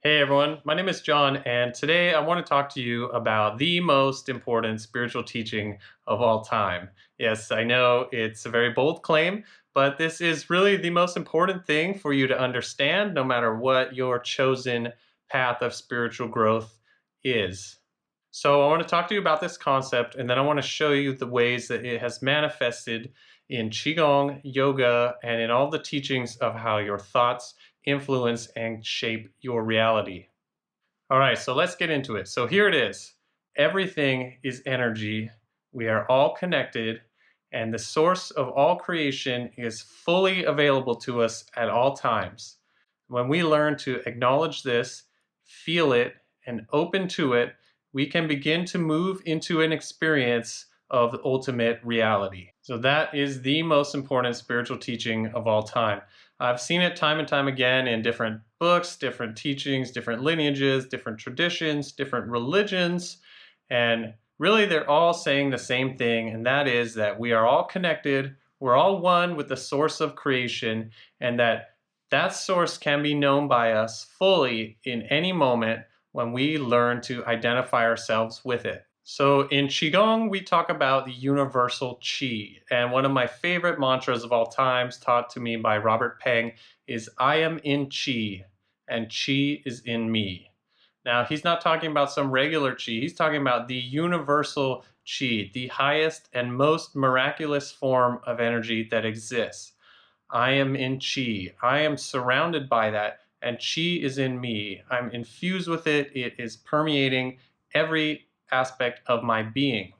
Hey everyone, my name is John, and today I want to talk to you about the most important spiritual teaching of all time. Yes, I know it's a very bold claim, but this is really the most important thing for you to understand, no matter what your chosen path of spiritual growth is. So, I want to talk to you about this concept, and then I want to show you the ways that it has manifested in qigong, yoga, and in all the teachings of how your thoughts influence and shape your reality. All right, so let's get into it. So here it is. Everything is energy. We are all connected, and the source of all creation is fully available to us at all times. When we learn to acknowledge this, feel it, and open to it, we can begin to move into an experience of ultimate reality. So that is the most important spiritual teaching of all time. I've seen it time and time again in different books, different teachings, different lineages, different traditions, different religions. And really, they're all saying the same thing, and that is that we are all connected, we're all one with the source of creation, and that source can be known by us fully in any moment when we learn to identify ourselves with it. So in Qigong, we talk about the universal Qi. And one of my favorite mantras of all times, taught to me by Robert Peng, is I am in Qi, and Qi is in me. Now, he's not talking about some regular Qi, he's talking about the universal Qi, the highest and most miraculous form of energy that exists. I am in Qi. I am surrounded by that, and Qi is in me. I'm infused with it. It is permeating every aspect of my being.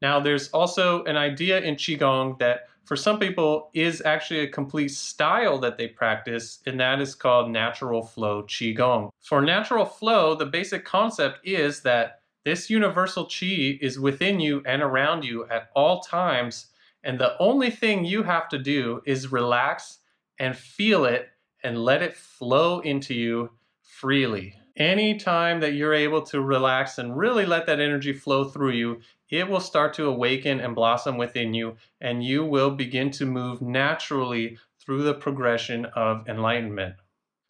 Now, there's also an idea in Qigong that for some people is actually a complete style that they practice, and that is called natural flow Qigong. For natural flow, the basic concept is that this universal Qi is within you and around you at all times, and the only thing you have to do is relax and feel it and let it flow into you freely. Anytime that you're able to relax and really let that energy flow through you, it will start to awaken and blossom within you, and you will begin to move naturally through the progression of enlightenment.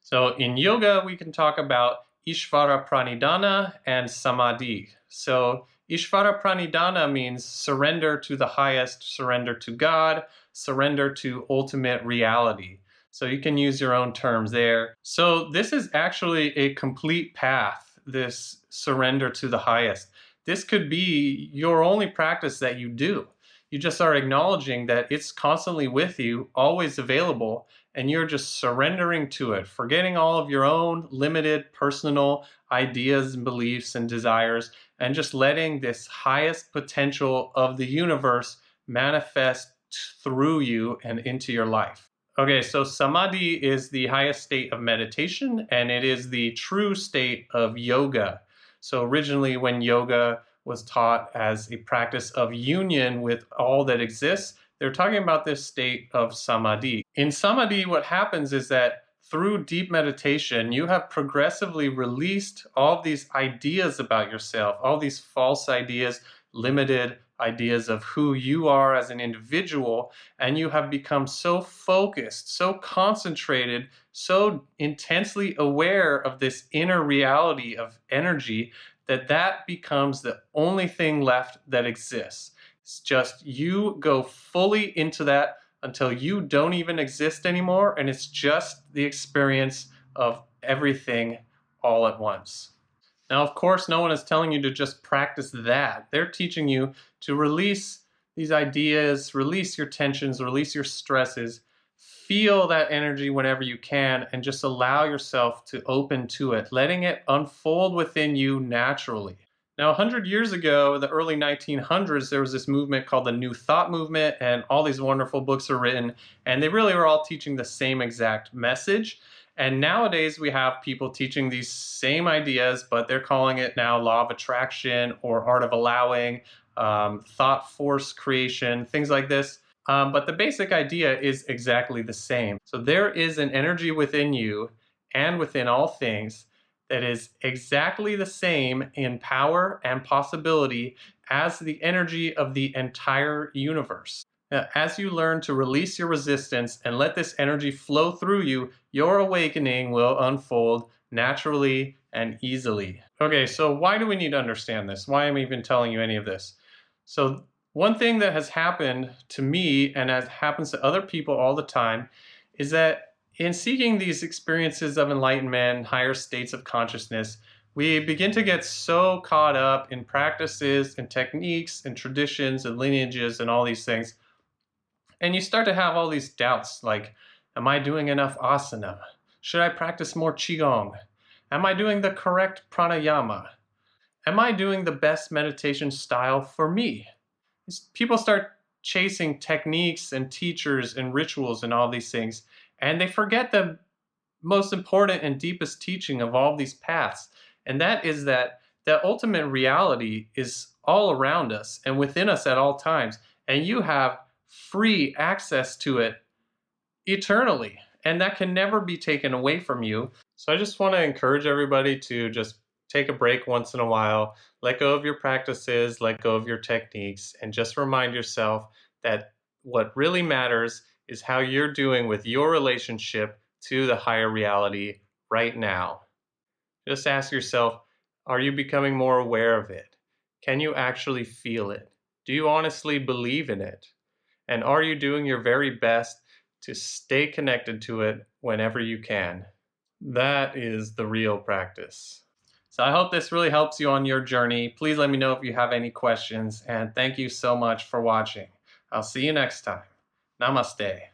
So in yoga, we can talk about Ishvara Pranidhana and Samadhi. So Ishvara Pranidhana means surrender to the highest, surrender to God, surrender to ultimate reality. So you can use your own terms there. So this is actually a complete path, this surrender to the highest. This could be your only practice that you do. You just are acknowledging that it's constantly with you, always available, and you're just surrendering to it, forgetting all of your own limited personal ideas and beliefs and desires, and just letting this highest potential of the universe manifest through you and into your life. Okay, so samadhi is the highest state of meditation, and it is the true state of yoga. So originally, when yoga was taught as a practice of union with all that exists, they're talking about this state of samadhi. In samadhi, what happens is that through deep meditation, you have progressively released all these ideas about yourself, all these false ideas, limited ideas of who you are as an individual, and you have become so focused, so concentrated, so intensely aware of this inner reality of energy that becomes the only thing left that exists. It's just you go fully into that until you don't even exist anymore, and it's just the experience of everything all at once. Now, of course, no one is telling you to just practice that. They're teaching you to release these ideas, release your tensions, release your stresses, feel that energy whenever you can, and just allow yourself to open to it, letting it unfold within you naturally. Now, 100 years ago, the early 1900s, there was this movement called the New Thought Movement, and all these wonderful books are written, and they really were all teaching the same exact message. And nowadays, we have people teaching these same ideas, but they're calling it now law of attraction or art of allowing, thought force creation, things like this. But the basic idea is exactly the same. So there is an energy within you and within all things that is exactly the same in power and possibility as the energy of the entire universe. Now, as you learn to release your resistance and let this energy flow through you, your awakening will unfold naturally and easily. Okay, so why do we need to understand this? Why am I even telling you any of this? So, one thing that has happened to me and as happens to other people all the time is that in seeking these experiences of enlightenment, higher states of consciousness, we begin to get so caught up in practices and techniques and traditions and lineages and all these things. And you start to have all these doubts like, am I doing enough asana? Should I practice more qigong? Am I doing the correct pranayama? Am I doing the best meditation style for me? People start chasing techniques and teachers and rituals and all these things, and they forget the most important and deepest teaching of all these paths. And that is that the ultimate reality is all around us and within us at all times. And you have free access to it eternally. And that can never be taken away from you. So I just want to encourage everybody to just take a break once in a while, let go of your practices, let go of your techniques, and just remind yourself that what really matters is how you're doing with your relationship to the higher reality right now. Just ask yourself, are you becoming more aware of it? Can you actually feel it? Do you honestly believe in it? And are you doing your very best to stay connected to it whenever you can? That is the real practice. So I hope this really helps you on your journey. Please let me know if you have any questions, and thank you so much for watching. I'll see you next time. Namaste.